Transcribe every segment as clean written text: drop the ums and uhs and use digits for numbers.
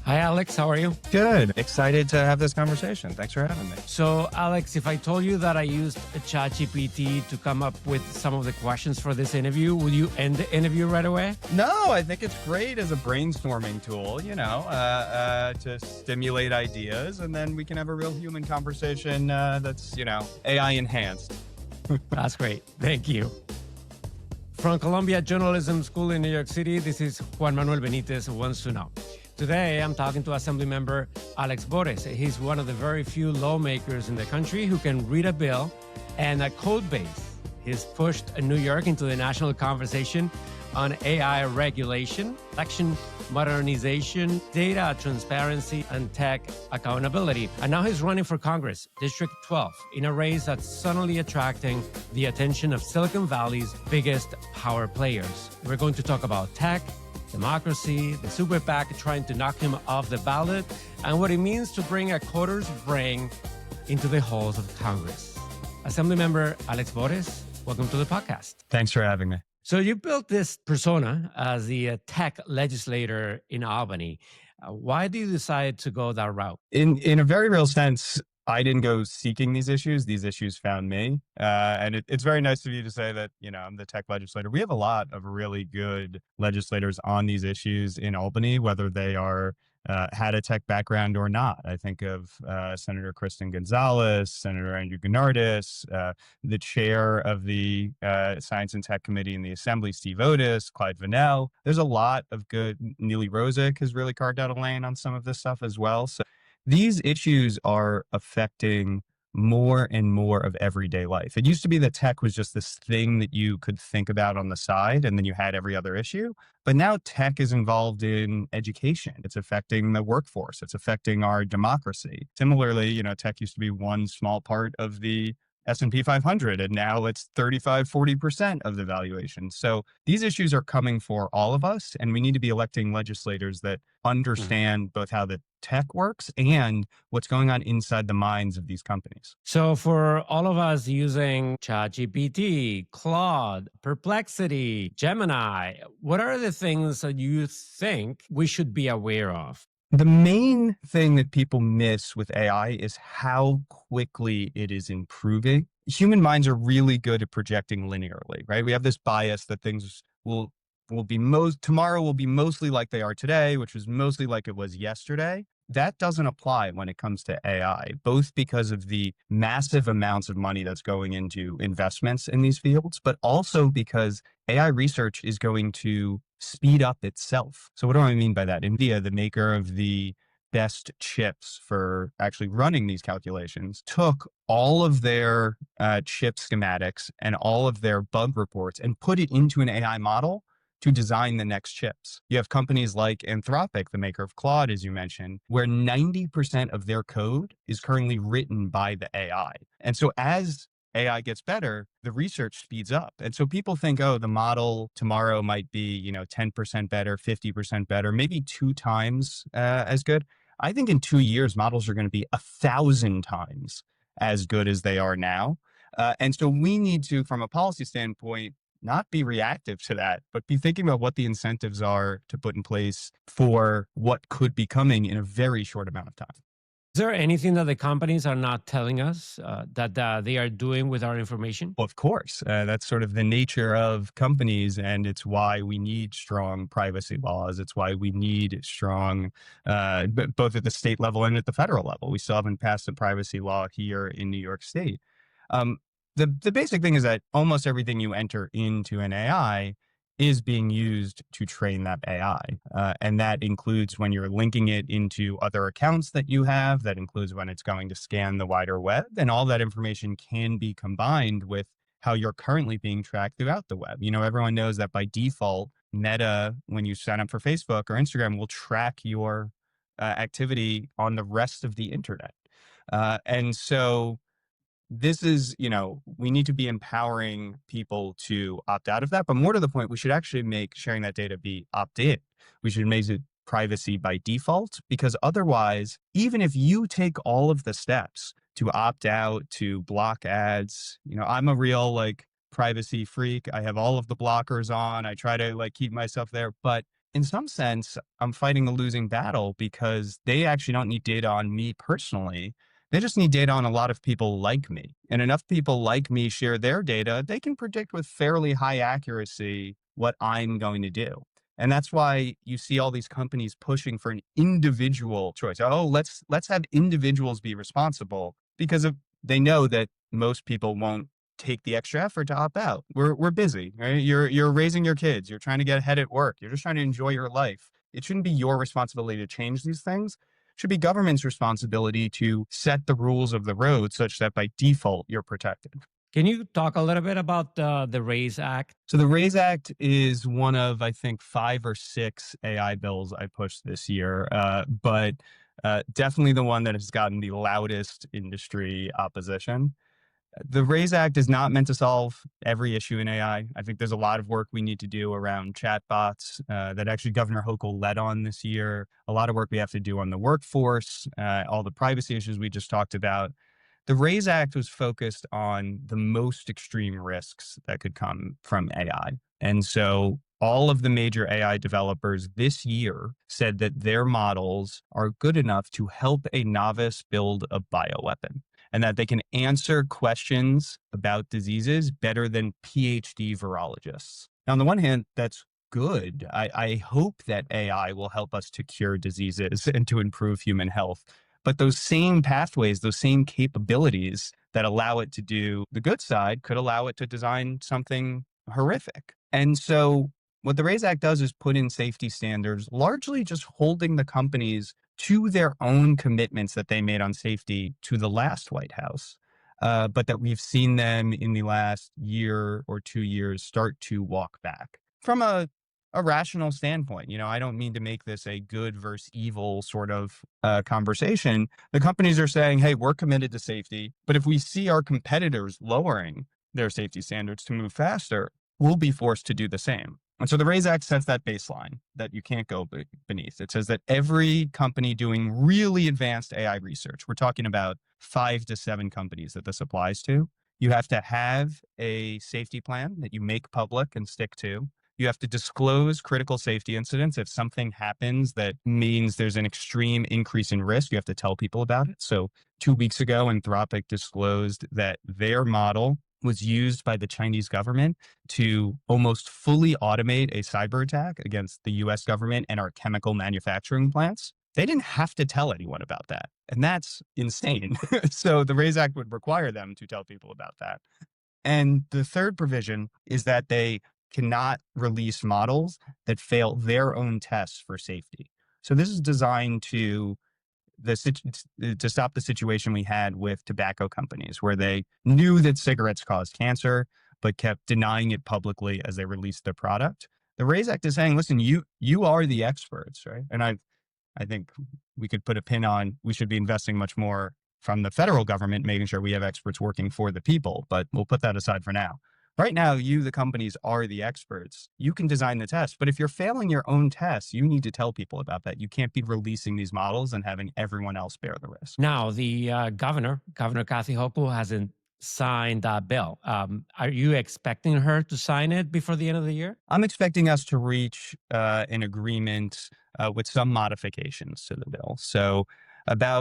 Hi, Alex. How are you? Good. Excited to have this conversation. Thanks for having me. So, Alex, if I told you that I used ChatGPT to come up with some of the questions for this interview, would you end the interview right away? No, I think it's great as a brainstorming tool, to stimulate ideas, and then we can have a real human conversation that's, AI enhanced. That's great. Thank you. From Columbia Journalism School in New York City, this is Juan Manuel Benítez, Who Wants to Know. Today, I'm talking to Assemblymember Alex Bores. He's one of the very few lawmakers in the country who can read a bill and a code base. He's pushed New York into the national conversation on AI regulation, election modernization, data transparency, and tech accountability. And now he's running for Congress, District 12, in a race that's suddenly attracting the attention of Silicon Valley's biggest power players. We're going to talk about tech, democracy, the super PAC trying to knock him off the ballot, and what it means to bring a coder's brain into the halls of Congress. Assemblymember Alex Bores, welcome to the podcast. Thanks for having me. So you built this persona as the tech legislator in Albany. Why do you decide to go that route? In a very real sense, I didn't go seeking these issues. These issues found me. And it's very nice of you to say that, I'm the tech legislator. We have a lot of really good legislators on these issues in Albany, whether they are had a tech background or not. I think of Senator Kristen Gonzalez, Senator Andrew Gennardis, the chair of the Science and Tech Committee in the Assembly, Steve Otis, Clyde Vanell. There's a lot of good. Neely Rosick has really carved out a lane on some of this stuff as well. So these issues are affecting more and more of everyday life. It used to be that tech was just this thing that you could think about on the side, and then you had every other issue. But now tech is involved in education. It's affecting the workforce. It's affecting our democracy. Similarly, tech used to be one small part of the S&P 500, and now it's 35-40% of the valuation. So these issues are coming for all of us, and we need to be electing legislators that understand both how the tech works and what's going on inside the minds of these companies. So for all of us using ChatGPT, Claude, Perplexity, Gemini, what are the things that you think we should be aware of? The main thing that people miss with AI is how quickly it is improving. Human minds are really good at projecting linearly, right? We have this bias that things will be tomorrow will be mostly like they are today, which was mostly like it was yesterday. That doesn't apply when it comes to AI, both because of the massive amounts of money that's going into investments in these fields, but also because AI research is going to speed up itself. So what do I mean by that? NVIDIA, the maker of the best chips for actually running these calculations, took all of their chip schematics and all of their bug reports and put it into an AI model to design the next chips. You have companies like Anthropic, the maker of Claude, as you mentioned, where 90% of their code is currently written by the AI. And so as AI gets better, the research speeds up. And so people think, oh, the model tomorrow might be, 10% better, 50% better, maybe 2 times as good. I think in 2 years, models are going to be 1,000 times as good as they are now. And so we need to, from a policy standpoint, not be reactive to that, but be thinking about what the incentives are to put in place for what could be coming in a very short amount of time. Is there anything that the companies are not telling us that they are doing with our information? Well, of course, that's sort of the nature of companies, and it's why we need strong privacy laws. It's why we need strong, both at the state level and at the federal level. We still haven't passed a privacy law here in New York State. The basic thing is that almost everything you enter into an AI is being used to train that AI. And that includes when you're linking it into other accounts that you have, that includes when it's going to scan the wider web, and all that information can be combined with how you're currently being tracked throughout the web. Everyone knows that by default, Meta, when you sign up for Facebook or Instagram, will track your activity on the rest of the internet. And so this is, we need to be empowering people to opt out of that. But more to the point, we should actually make sharing that data be opt-in. We should make it privacy by default, because otherwise, even if you take all of the steps to opt out, to block ads, I'm a real privacy freak. I have all of the blockers on. I try to keep myself there. But in some sense, I'm fighting a losing battle because they actually don't need data on me personally. They just need data on a lot of people like me. And enough people like me share their data, they can predict with fairly high accuracy what I'm going to do. And that's why you see all these companies pushing for an individual choice. Oh, let's have individuals be responsible because of they know that most people won't take the extra effort to opt out. We're busy, right? You're raising your kids. You're trying to get ahead at work. You're just trying to enjoy your life. It shouldn't be your responsibility to change these things. It should be government's responsibility to set the rules of the road such that by default you're protected. Can you talk a little bit about the RAISE Act? So the RAISE Act is one of, I think, 5 or 6 AI bills I pushed this year, but definitely the one that has gotten the loudest industry opposition. The RAISE Act is not meant to solve every issue in AI. I think there's a lot of work we need to do around chatbots that actually Governor Hochul led on this year. A lot of work we have to do on the workforce, all the privacy issues we just talked about. The RAISE Act was focused on the most extreme risks that could come from AI. And so all of the major AI developers this year said that their models are good enough to help a novice build a bioweapon and that they can answer questions about diseases better than PhD virologists. Now, on the one hand, that's good. I hope that AI will help us to cure diseases and to improve human health. But those same pathways, those same capabilities that allow it to do the good side could allow it to design something horrific. And so what the RAISE Act does is put in safety standards, largely just holding the companies to their own commitments that they made on safety to the last White House, but that we've seen them in the last year or 2 years start to walk back from a rational standpoint. I don't mean to make this a good versus evil sort of conversation. The companies are saying, hey, we're committed to safety, but if we see our competitors lowering their safety standards to move faster, we'll be forced to do the same. And so the RAISE Act sets that baseline that you can't go beneath. It says that every company doing really advanced AI research, we're talking about 5 to 7 companies that this applies to, you have to have a safety plan that you make public and stick to. You have to disclose critical safety incidents. If something happens that means there's an extreme increase in risk, you have to tell people about it. So 2 weeks ago, Anthropic disclosed that their model was used by the Chinese government to almost fully automate a cyber attack against the US government and our chemical manufacturing plants. They didn't have to tell anyone about that. And that's insane. So the RAISE Act would require them to tell people about that. And the third provision is that they cannot release models that fail their own tests for safety. So this is designed to stop the situation we had with tobacco companies where they knew that cigarettes caused cancer, but kept denying it publicly as they released their product. The RAISE Act is saying, listen, you are the experts, right? And I think we could put a pin on, we should be investing much more from the federal government, making sure we have experts working for the people, but we'll put that aside for now. Right now, you, the companies, are the experts. You can design the test, but if you're failing your own tests, you need to tell people about that. You can't be releasing these models and having everyone else bear the risk. Now, the Governor Kathy Hochul, hasn't signed that bill. Are you expecting her to sign it before the end of the year? I'm expecting us to reach an agreement with some modifications to the bill. So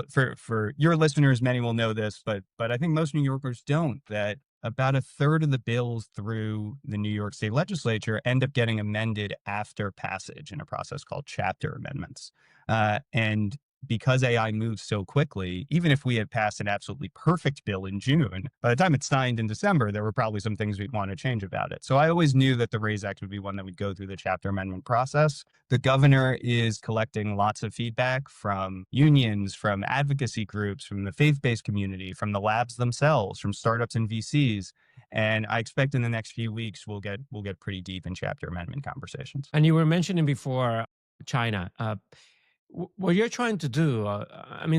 for your listeners, many will know this, but I think most New Yorkers don't, that about a third of the bills through the New York State legislature end up getting amended after passage in a process called chapter amendments. And because AI moves so quickly, even if we had passed an absolutely perfect bill in June, by the time it's signed in December, there were probably some things we'd want to change about it. So I always knew that the RAISE Act would be one that would go through the chapter amendment process. The governor is collecting lots of feedback from unions, from advocacy groups, from the faith-based community, from the labs themselves, from startups and VCs. And I expect in the next few weeks, we'll get pretty deep in chapter amendment conversations. And you were mentioning before China. What you're trying to do,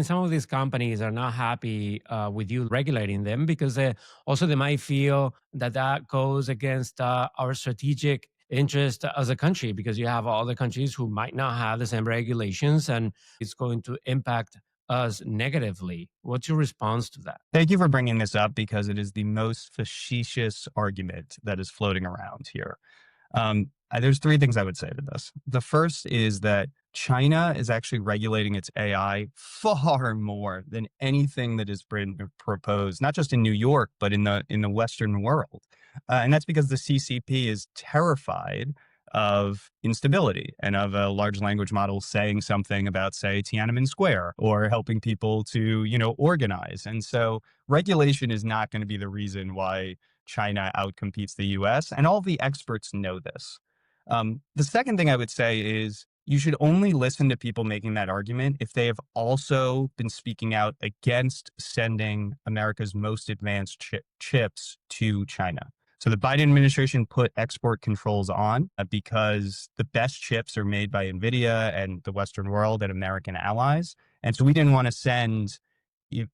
some of these companies are not happy with you regulating them because they might feel that goes against our strategic interest as a country, because you have other countries who might not have the same regulations and it's going to impact us negatively. What's your response to that? Thank you for bringing this up because it is the most facetious argument that is floating around here. There's three things I would say to this. The first is that China is actually regulating its AI far more than anything that has been proposed, not just in New York, but in the Western world. And that's because the CCP is terrified of instability and of a large language model saying something about, say, Tiananmen Square or helping people to, organize. And so regulation is not going to be the reason why China outcompetes the US. And all the experts know this. The second thing I would say is you should only listen to people making that argument if they have also been speaking out against sending America's most advanced chips to China. So the Biden administration put export controls on because the best chips are made by NVIDIA and the Western world and American allies. And so we didn't want to send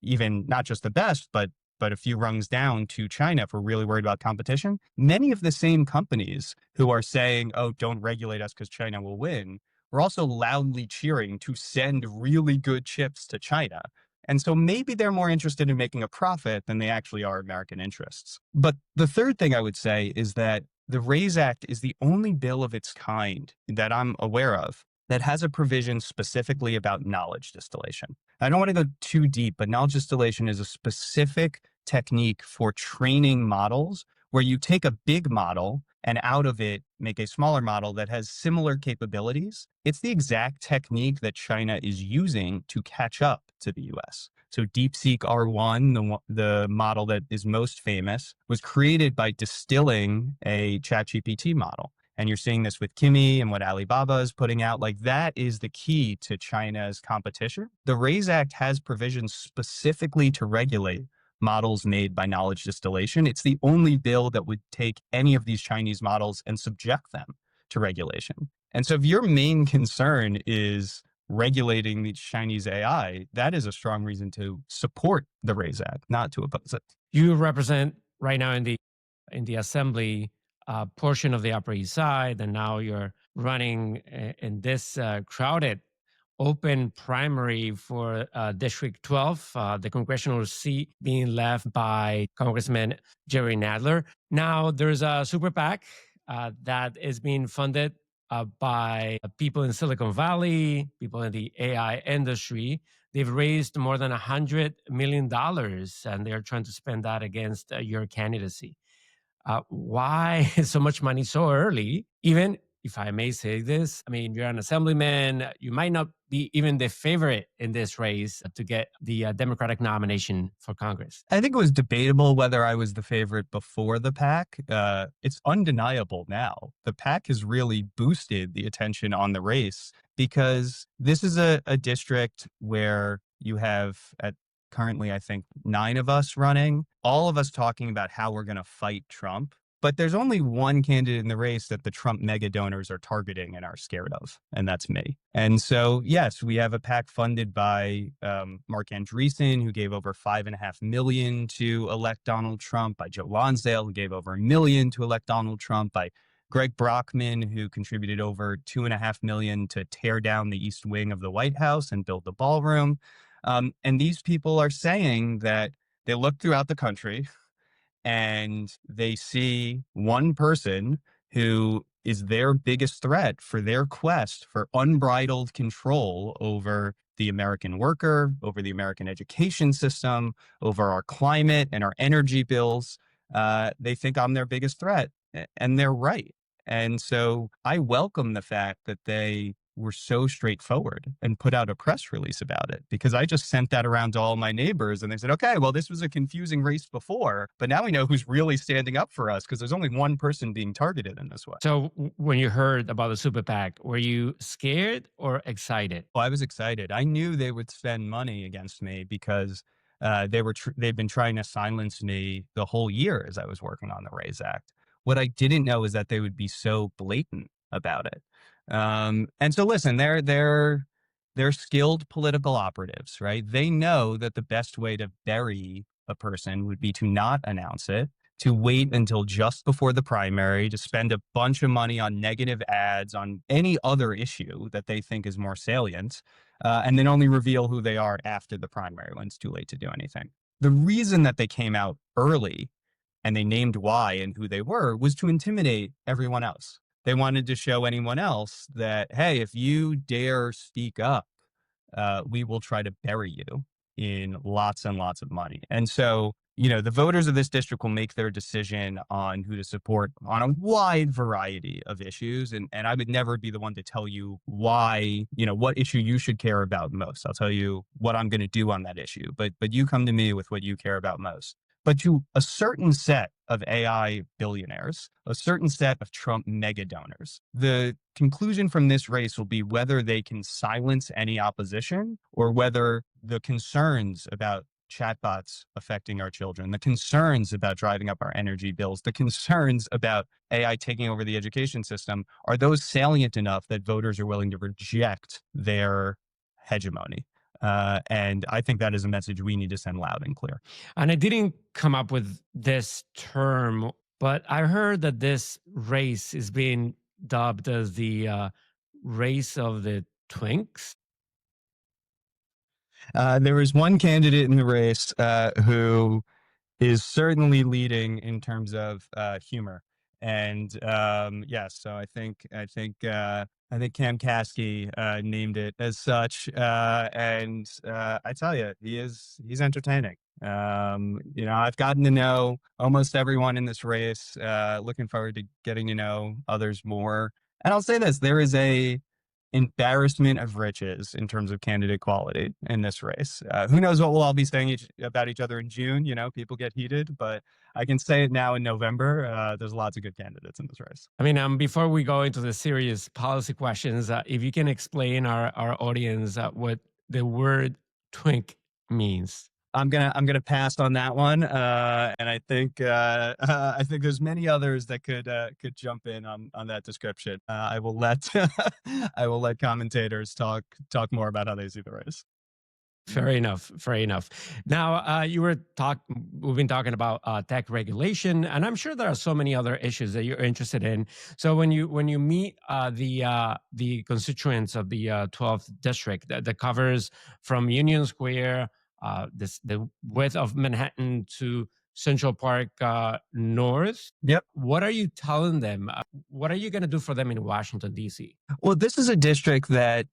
even not just the best, but a few rungs down to China if we're really worried about competition. Many of the same companies who are saying, oh, don't regulate us because China will win, we're also loudly cheering to send really good chips to China. And so maybe they're more interested in making a profit than they actually are American interests. But the third thing I would say is that the RAISE Act is the only bill of its kind that I'm aware of that has a provision specifically about knowledge distillation. I don't want to go too deep, but knowledge distillation is a specific technique for training models where you take a big model and out of it make a smaller model that has similar capabilities. It's the exact technique that China is using to catch up to the US. So DeepSeek R1, the model that is most famous, was created by distilling a ChatGPT model. And you're seeing this with Kimi and what Alibaba is putting out. Like, that is the key to China's competition. The RAISE Act has provisions specifically to regulate models made by knowledge distillation. It's the only bill that would take any of these Chinese models and subject them to regulation. And so if your main concern is regulating the Chinese AI, that is a strong reason to support the RAISE Act, not to oppose it. You represent right now in the assembly portion of the Upper East Side, and now you're running in this crowded open primary for District 12, the congressional seat being left by Congressman Jerry Nadler. Now, there's a super PAC that is being funded by people in Silicon Valley, people in the AI industry. They've raised more than $100 million, and they're trying to spend that against your candidacy. Why so much money so early? Even if I may say this, I mean, you're an assemblyman. You might not be even the favorite in this race to get the Democratic nomination for Congress. I think it was debatable whether I was the favorite before the PAC. It's undeniable now. The PAC has really boosted the attention on the race because this is a district where you have currently, I think, 9 of us running, all of us talking about how we're going to fight Trump. But there's only one candidate in the race that the Trump mega donors are targeting and are scared of, and that's me. And so, yes, we have a PAC funded by Mark Andreessen, who gave over $5.5 million to elect Donald Trump, by Joe Lonsdale, who gave over $1 million to elect Donald Trump, by Greg Brockman, who contributed over $2.5 million to tear down the East Wing of the White House and build the ballroom. And these people are saying that they look throughout the country and they see one person who is their biggest threat for their quest for unbridled control over the American worker, over the American education system, over our climate and our energy bills. They think I'm their biggest threat, and they're right. And so I welcome the fact that they were so straightforward and put out a press release about it, because I just sent that around to all my neighbors and they said, okay, well, this was a confusing race before, but now we know who's really standing up for us because there's only one person being targeted in this way. So when you heard about the super PAC, were you scared or excited? Well, I was excited. I knew they would spend money against me because they've been trying to silence me the whole year as I was working on the RAISE Act. What I didn't know is that they would be so blatant about it. And so listen, they're skilled political operatives, right? They know that the best way to bury a person would be to not announce it, to wait until just before the primary, to spend a bunch of money on negative ads on any other issue that they think is more salient, and then only reveal who they are after the primary when it's too late to do anything. The reason that they came out early and they named why and who they were was to intimidate everyone else. They wanted to show anyone else that, hey, if you dare speak up, we will try to bury you in lots and lots of money. And so, the voters of this district will make their decision on who to support on a wide variety of issues. And I would never be the one to tell you why, what issue you should care about most. I'll tell you what I'm going to do on that issue. But you come to me with what you care about most. But to a certain set of AI billionaires, a certain set of Trump mega donors, the conclusion from this race will be whether they can silence any opposition or whether the concerns about chatbots affecting our children, the concerns about driving up our energy bills, the concerns about AI taking over the education system, are those salient enough that voters are willing to reject their hegemony? And I think that is a message we need to send loud and clear. And I didn't come up with this term, but I heard that this race is being dubbed as the race of the twinks. There was one candidate in the race who is certainly leading in terms of humor, and yes, so I think Cam Caskey named it as such, and I tell you, he's entertaining. I've gotten to know almost everyone in this race. Looking forward to getting to know others more. And I'll say this: there is a embarrassment of riches in terms of candidate quality in this race. Who knows what we'll all be saying about each other in June? People get heated, but I can say it now in November. There's lots of good candidates in this race. I mean, before we go into the serious policy questions, if you can explain our audience what the word twink means. I'm gonna pass on that one, and I think there's many others that could jump in on that description. I will let I will let commentators talk more about how they see the race. Fair enough. Fair enough. Now, we've been talking about tech regulation, and I'm sure there are so many other issues that you're interested in. So when you meet the constituents of the 12th district that covers from Union Square, the width of Manhattan to Central Park North. Yep. What are you telling them? What are you going to do for them in Washington, D.C.? Well, this is a district that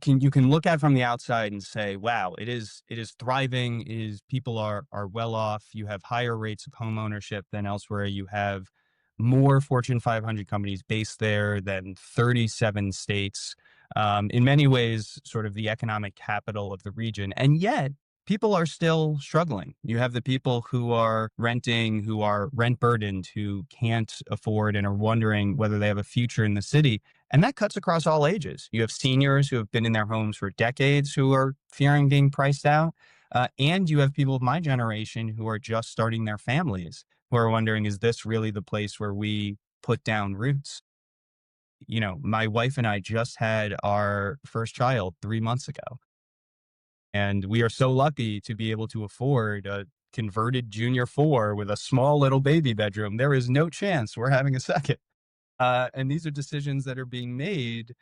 you can look at from the outside and say, wow, it is thriving. People are well off. You have higher rates of home ownership than elsewhere. You have more Fortune 500 companies based there than 37 states. In many ways, sort of the economic capital of the region. And yet, people are still struggling. You have the people who are renting, who are rent burdened, who can't afford and are wondering whether they have a future in the city. And that cuts across all ages. You have seniors who have been in their homes for decades who are fearing being priced out. And you have people of my generation who are just starting their families, who are wondering, is this really the place where we put down roots? My wife and I just had our first child 3 months ago. And we are so lucky to be able to afford a converted Junior 4 with a small little baby bedroom. There is no chance we're having a second. And these are decisions that are being made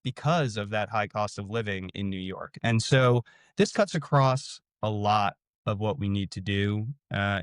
because of that high cost of living in New York. And so this cuts across a lot of what we need to do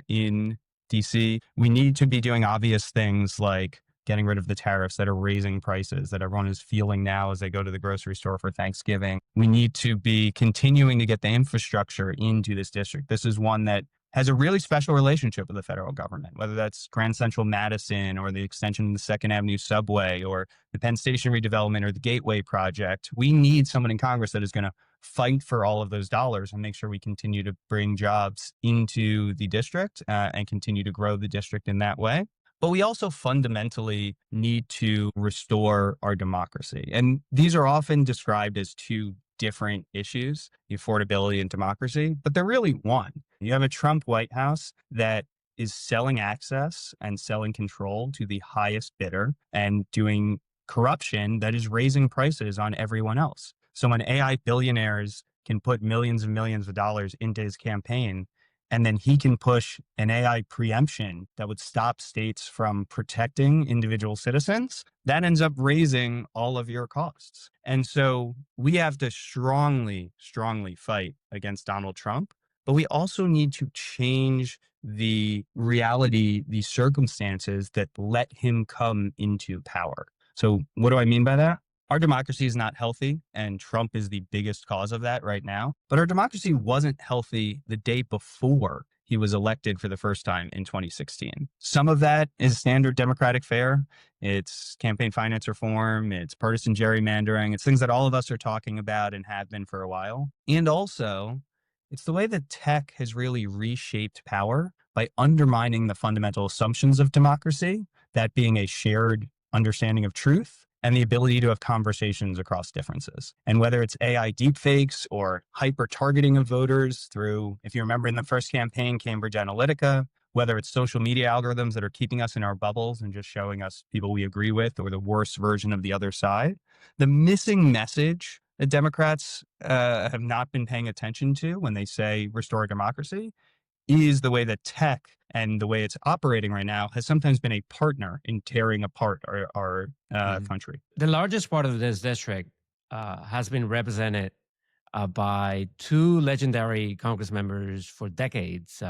in DC. We need to be doing obvious things like getting rid of the tariffs that are raising prices that everyone is feeling now as they go to the grocery store for Thanksgiving. We need to be continuing to get the infrastructure into this district. This is one that has a really special relationship with the federal government, whether that's Grand Central Madison or the extension of the Second Avenue subway or the Penn Station redevelopment or the Gateway project. We need someone in Congress that is going to fight for all of those dollars and make sure we continue to bring jobs into the district and continue to grow the district in that way. But we also fundamentally need to restore our democracy. And these are often described as two different issues, affordability and democracy, but they're really one. You have a Trump White House that is selling access and selling control to the highest bidder and doing corruption that is raising prices on everyone else. So when AI billionaires can put millions and millions of dollars into his campaign, and then he can push an AI preemption that would stop states from protecting individual citizens, that ends up raising all of your costs. And so we have to strongly, strongly fight against Donald Trump, but we also need to change the reality, the circumstances that let him come into power. So what do I mean by that? Our democracy is not healthy, and Trump is the biggest cause of that right now. But our democracy wasn't healthy the day before he was elected for the first time in 2016. Some of that is standard democratic fare. It's campaign finance reform, it's partisan gerrymandering, it's things that all of us are talking about and have been for a while. And also, it's the way that tech has really reshaped power by undermining the fundamental assumptions of democracy, that being a shared understanding of truth and the ability to have conversations across differences. And whether it's AI deepfakes or hyper targeting of voters through, if you remember in the first campaign, Cambridge Analytica, whether it's social media algorithms that are keeping us in our bubbles and just showing us people we agree with or the worst version of the other side, the missing message that Democrats have not been paying attention to when they say restore democracy is the way that tech and the way it's operating right now has sometimes been a partner in tearing apart our country. The largest part of this district has been represented by two legendary Congress members for decades.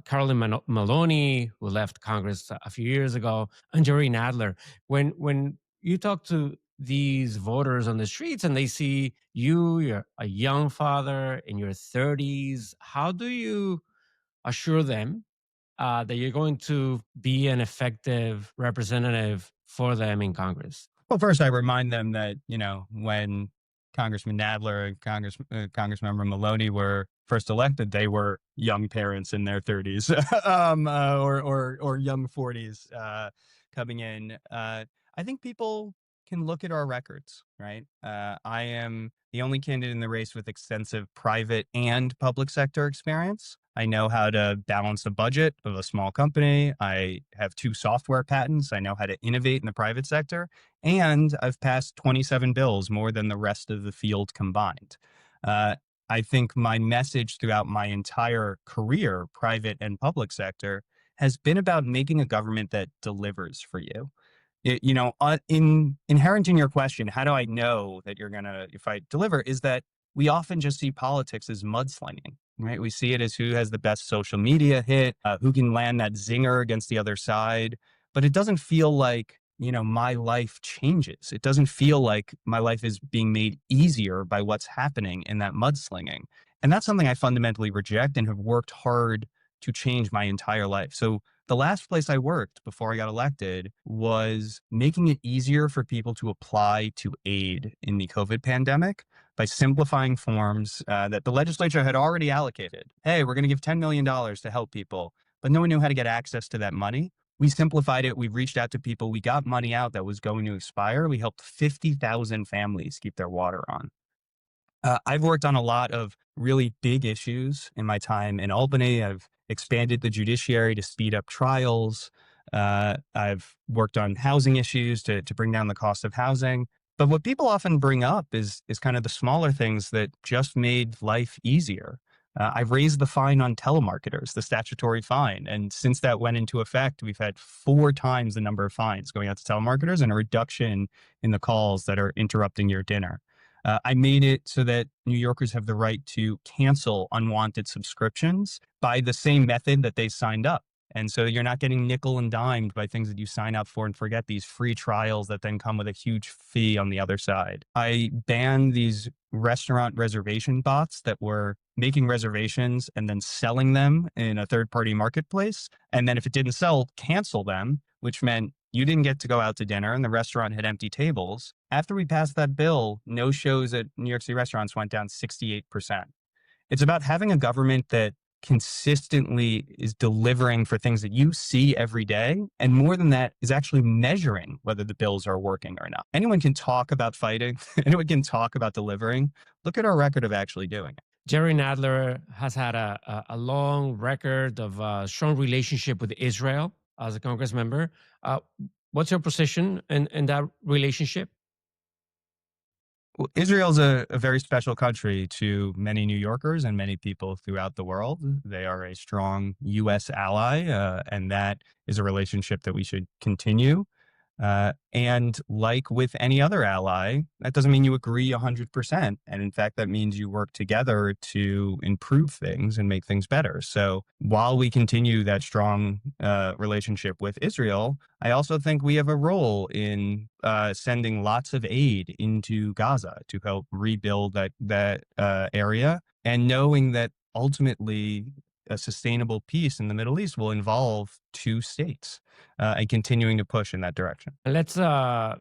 Carolyn Maloney, who left Congress a few years ago, and Jerry Nadler. When you talk to these voters on the streets and they see you're a young father in your 30s, how do you assure them that you're going to be an effective representative for them in Congress? Well, first, I remind them that, when Congressman Nadler and Congressmember Maloney were first elected, they were young parents in their 30s or young 40s coming in. I think people can look at our records, right? I am the only candidate in the race with extensive private and public sector experience. I know how to balance a budget of a small company. I have 2 software patents. I know how to innovate in the private sector. And I've passed 27 bills, more than the rest of the field combined. I think my message throughout my entire career, private and public sector, has been about making a government that delivers for you. In inherent in your question, how do I know that if I deliver, is that we often just see politics as mudslinging, right? We see it as who has the best social media hit, who can land that zinger against the other side. But it doesn't feel like, my life changes. It doesn't feel like my life is being made easier by what's happening in that mudslinging. And that's something I fundamentally reject and have worked hard to change my entire life. So the last place I worked before I got elected was making it easier for people to apply to aid in the COVID pandemic by simplifying forms that the legislature had already allocated. Hey, we're going to give $10 million to help people, but no one knew how to get access to that money. We simplified it. We reached out to people. We got money out that was going to expire. We helped 50,000 families keep their water on. I've worked on a lot of really big issues in my time in Albany. I've expanded the judiciary to speed up trials. I've worked on housing issues to bring down the cost of housing. But what people often bring up is kind of the smaller things that just made life easier. I've raised the fine on telemarketers, the statutory fine. And since that went into effect, we've had 4 times the number of fines going out to telemarketers and a reduction in the calls that are interrupting your dinner. I made it so that New Yorkers have the right to cancel unwanted subscriptions by the same method that they signed up. And so you're not getting nickel and dimed by things that you sign up for and forget, these free trials that then come with a huge fee on the other side. I banned these restaurant reservation bots that were making reservations and then selling them in a third-party marketplace. And then if it didn't sell, cancel them, which meant you didn't get to go out to dinner and the restaurant had empty tables. After we passed that bill, no shows at New York City restaurants went down 68%. It's about having a government that consistently is delivering for things that you see every day. And more than that, is actually measuring whether the bills are working or not. Anyone can talk about fighting. Anyone can talk about delivering. Look at our record of actually doing it. Jerry Nadler has had a long record of a strong relationship with Israel as a Congress member. What's your position in that relationship? Well, Israel's a very special country to many New Yorkers and many people throughout the world. They are a strong U.S. ally, and that is a relationship that we should continue. And like with any other ally, that doesn't mean you agree 100%. And in fact, that means you work together to improve things and make things better. So while we continue that strong relationship with Israel, I also think we have a role in sending lots of aid into Gaza to help rebuild that area, and knowing that ultimately a sustainable peace in the Middle East will involve two states, and continuing to push in that direction. Let's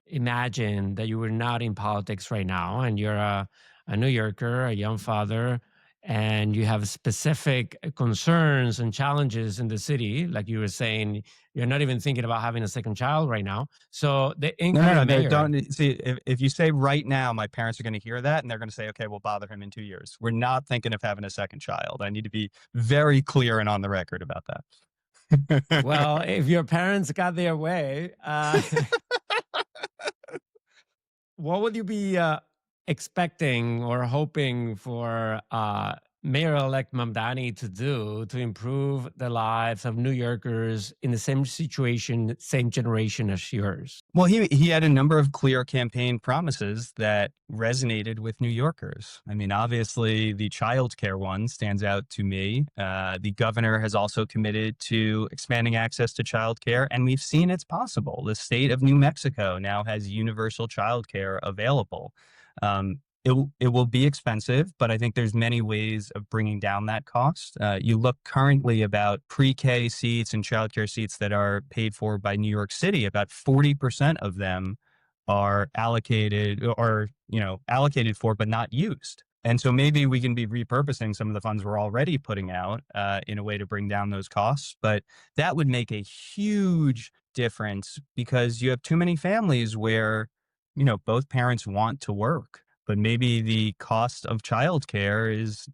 imagine that you were not in politics right now and you're a New Yorker, a young father, and you have specific concerns and challenges in the city. Like you were saying, you're not even thinking about having a second child right now. So the No, no, incoming no. mayor, Don't see if you say right now, my parents are going to hear that and they're going to say, okay, we'll bother him in 2 years. We're not thinking of having a second child. I need to be very clear and on the record about that. well, if your parents got their way, what would you be expecting or hoping for Mayor-elect Mamdani to do to improve the lives of New Yorkers in the same situation, same generation as yours? Well, he had a number of clear campaign promises that resonated with New Yorkers. I mean, obviously, the childcare one stands out to me. The governor has also committed to expanding access to childcare, and we've seen it's possible. The state of New Mexico now has universal childcare available. It will be expensive, but I think there's many ways of bringing down that cost. You look currently about pre-K seats and childcare seats that are paid for by New York City. About 40% of them are allocated or allocated for, but not used. And so maybe we can be repurposing some of the funds we're already putting out in a way to bring down those costs. But that would make a huge difference because you have too many families where both parents want to work, but maybe the cost of childcare is,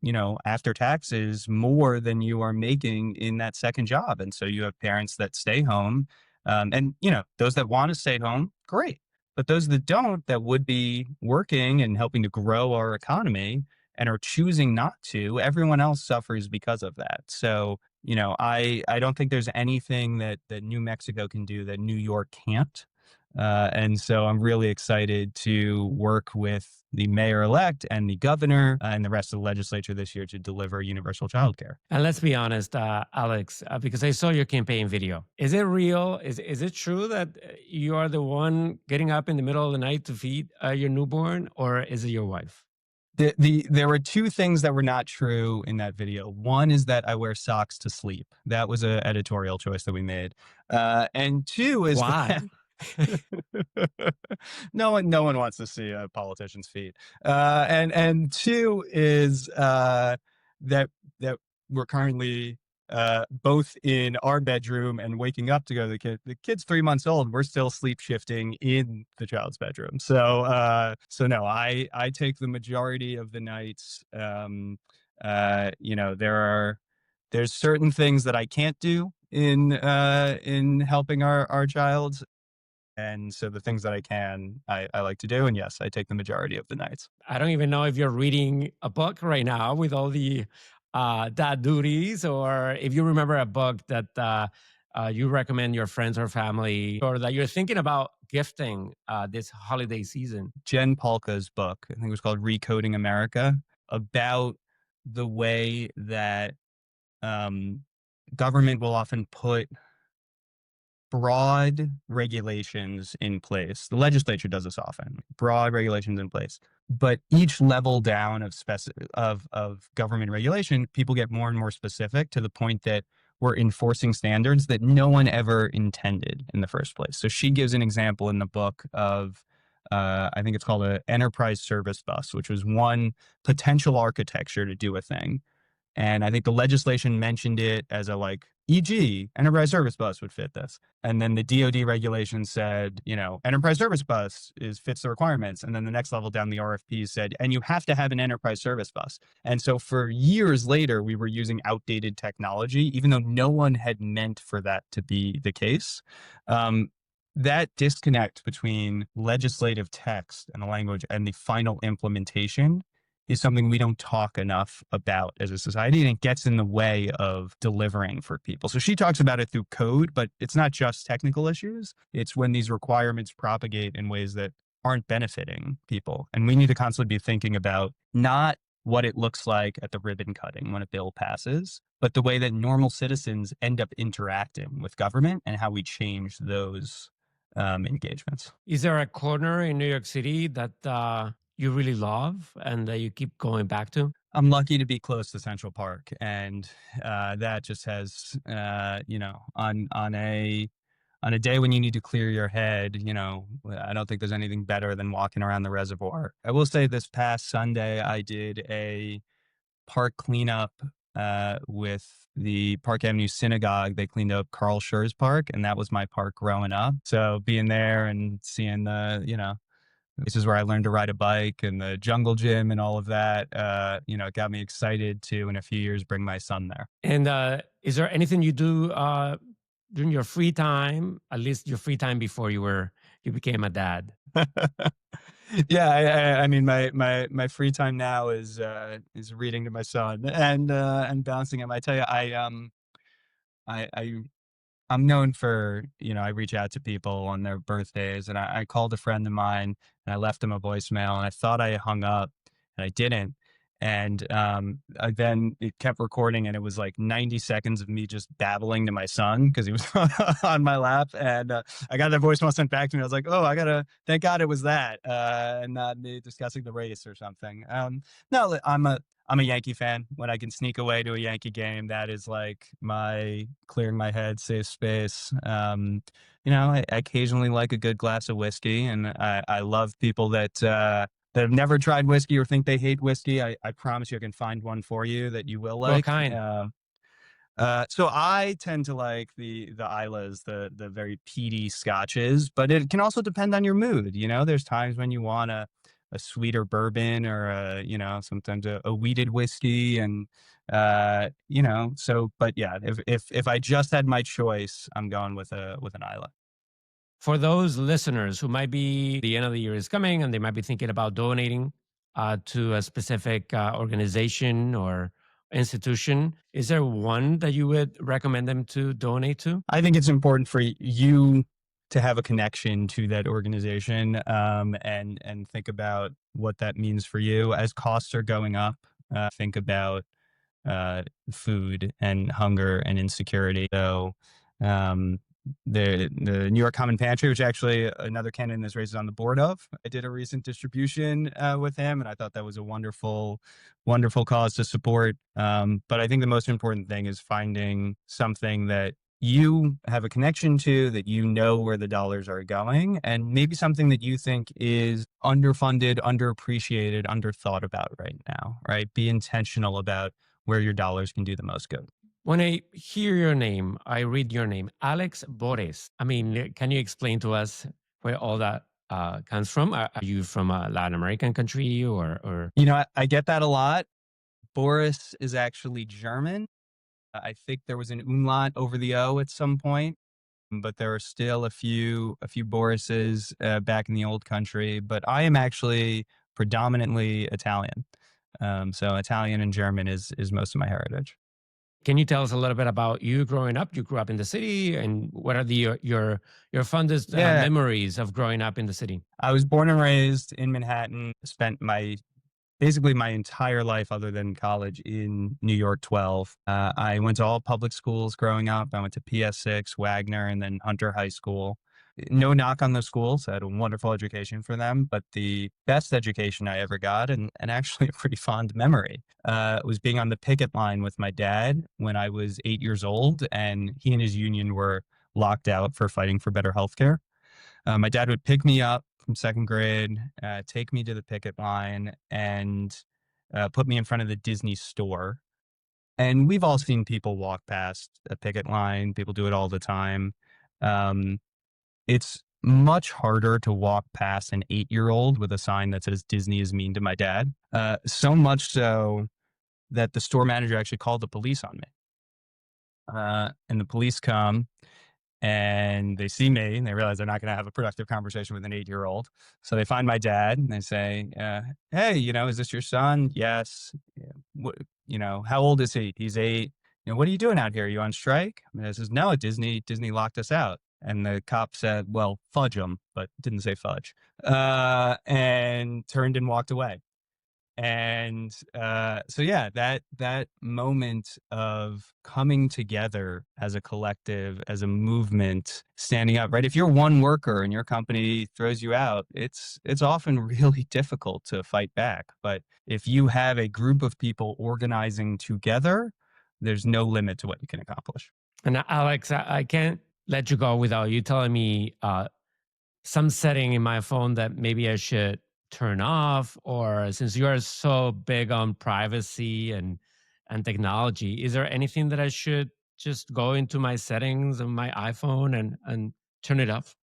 after taxes more than you are making in that second job. And so you have parents that stay home. And, those that want to stay home, great. But those that don't, that would be working and helping to grow our economy and are choosing not to, everyone else suffers because of that. So, I don't think there's anything that New Mexico can do that New York can't. And so I'm really excited to work with the mayor-elect and the governor and the rest of the legislature this year to deliver universal childcare. And let's be honest, Alex, because I saw your campaign video. Is it real? Is it true that you are the one getting up in the middle of the night to feed your newborn, or is it your wife? There were two things that were not true in that video. One is that I wear socks to sleep. That was an editorial choice that we made. And two is that Why? no one wants to see a politician's feet. And two is that we're currently both in our bedroom and waking up to go to the kid. The kid's 3 months old. We're still sleep shifting in the child's bedroom. So no, I take the majority of the nights. There's certain things that I can't do in helping our child. And so the things that I can, I like to do. And yes, I take the majority of the nights. I don't even know if you're reading a book right now with all the dad duties, or if you remember a book that you recommend your friends or family, or that you're thinking about gifting this holiday season. Jen Paulka's book, I think it was called Recoding America, about the way that government will often put broad regulations in place. The legislature does this often, broad regulations in place. But each level down of government regulation, people get more and more specific to the point that we're enforcing standards that no one ever intended in the first place. So she gives an example in the book of, I think it's called an enterprise service bus, which was one potential architecture to do a thing. And I think the legislation mentioned it as a e.g., enterprise service bus would fit this. And then the DoD regulation said, enterprise service bus fits the requirements. And then the next level down, the RFP said, and you have to have an enterprise service bus. And so for years later, we were using outdated technology, even though no one had meant for that to be the case. That disconnect between legislative text and the language and the final implementation is something we don't talk enough about as a society, and it gets in the way of delivering for people. So she talks about it through code, but it's not just technical issues. It's when these requirements propagate in ways that aren't benefiting people. And we need to constantly be thinking about not what it looks like at the ribbon cutting when a bill passes, but the way that normal citizens end up interacting with government and how we change those engagements. Is there a corner in New York City that you really love and that you keep going back to? I'm lucky to be close to Central Park, and that just has, on a day when you need to clear your head, I don't think there's anything better than walking around the reservoir. I will say this past Sunday, I did a park cleanup with the Park Avenue Synagogue. They cleaned up Carl Schurz Park, and that was my park growing up. So being there and seeing this is where I learned to ride a bike and the jungle gym and all of that, it got me excited to, in a few years, bring my son there. And is there anything you do during your free time, at least your free time before you became a dad? Yeah, I mean, my free time now is reading to my son and bouncing him. I tell you, I I'm known for, I reach out to people on their birthdays, and I called a friend of mine and I left him a voicemail, and I thought I hung up and I didn't. And then it kept recording, and it was like 90 seconds of me just babbling to my son because he was on my lap. And I got that voicemail sent back to me. I was like, oh, thank God it was that, and not me discussing the race or something. No, I'm a Yankee fan. When I can sneak away to a Yankee game, that is like my clearing my head, safe space. I occasionally like a good glass of whiskey, and I love people that have never tried whiskey or think they hate whiskey. I promise you I can find one for you that you will What like. kind? So I tend to like the Islas, the very peaty scotches, but it can also depend on your mood. There's times when you want a sweeter bourbon or sometimes a wheated whiskey, and but yeah, if I just had my choice, I'm going with an Isla. For those listeners who might be, the end of the year is coming and they might be thinking about donating to a specific organization or institution, is there one that you would recommend them to donate to? I think it's important for you to have a connection to that organization, and think about what that means for you as costs are going up. Think about food and hunger and insecurity. So, the New York Common Pantry, which actually another candidate in this race is on the board of, I did a recent distribution with him, and I thought that was a wonderful, wonderful cause to support. But I think the most important thing is finding something that you have a connection to, that where the dollars are going, and maybe something that you think is underfunded, underappreciated, underthought about right now, right? Be intentional about where your dollars can do the most good. When I hear your name, I read your name, Alex Bores. I mean, can you explain to us where all that comes from? Are you from a Latin American country or? I get that a lot. Boris is actually German. I think there was an umlaut over the O at some point, but there are still a few Borises back in the old country. But I am actually predominantly Italian. So Italian and German is most of my heritage. Can you tell us a little bit about you growing up? You grew up in the city, and what are your fondest memories of growing up in the city? I was born and raised in Manhattan. Spent basically my entire life, other than college, in New York 12. I went to all public schools growing up. I went to PS6, Wagner, and then Hunter High School. No knock on those schools. I had a wonderful education for them, but the best education I ever got, and actually a pretty fond memory, was being on the picket line with my dad when I was 8 years old, and he and his union were locked out for fighting for better healthcare. My dad would pick me up from second grade, take me to the picket line, and put me in front of the Disney store. And we've all seen people walk past a picket line. People do it all the time. It's much harder to walk past an 8-year-old with a sign that says Disney is mean to my dad. So much so that the store manager actually called the police on me. And the police come, and they see me and they realize they're not going to have a productive conversation with an 8-year-old. So they find my dad and they say, hey, is this your son? Yes. Yeah. How old is he? He's 8. What are you doing out here? Are you on strike? And I says, no, Disney locked us out. And the cop said, well, fudge them, but didn't say fudge, and turned and walked away. And so yeah, that moment of coming together as a collective, as a movement, standing up, right? If you're one worker and your company throws you out, it's often really difficult to fight back. But if you have a group of people organizing together, there's no limit to what you can accomplish. And Alex, I can't let you go without you telling me some setting in my phone that maybe I should turn off, or since you are so big on privacy and technology, is there anything that I should just go into my settings on my iPhone and turn it off?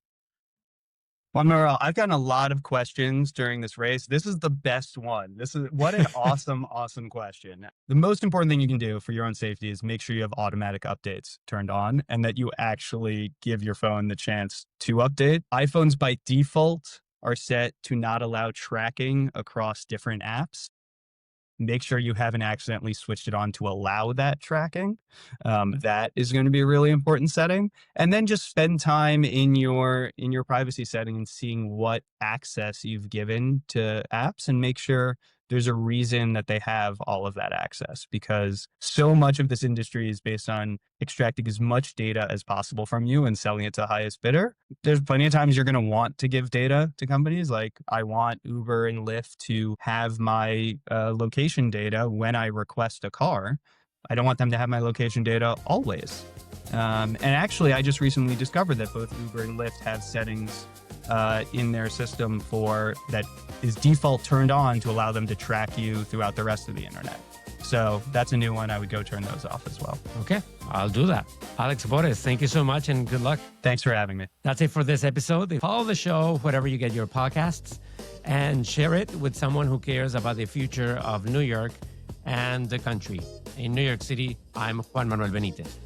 Well, Manuel, I've gotten a lot of questions during this race. This is the best one. What an awesome, awesome question. The most important thing you can do for your own safety is make sure you have automatic updates turned on and that you actually give your phone the chance to update. iPhones by default are set to not allow tracking across different apps. Make sure you haven't accidentally switched it on to allow that tracking. That is going to be a really important setting. And then just spend time in your privacy setting and seeing what access you've given to apps and make sure there's a reason that they have all of that access, because so much of this industry is based on extracting as much data as possible from you and selling it to the highest bidder. There's plenty of times you're going to want to give data to companies. Like I want Uber and Lyft to have my location data when I request a car. I don't want them to have my location data always. And actually, I just recently discovered that both Uber and Lyft have settings in their system for that is default turned on to allow them to track you throughout the rest of the internet. So that's a new one. I would go turn those off as well. Okay, I'll do that. Alex Bores, thank you so much and good luck. Thanks for having me. That's it for this episode. Follow the show wherever you get your podcasts and share it with someone who cares about the future of New York and the country. In New York City, I'm Juan Manuel Benítez.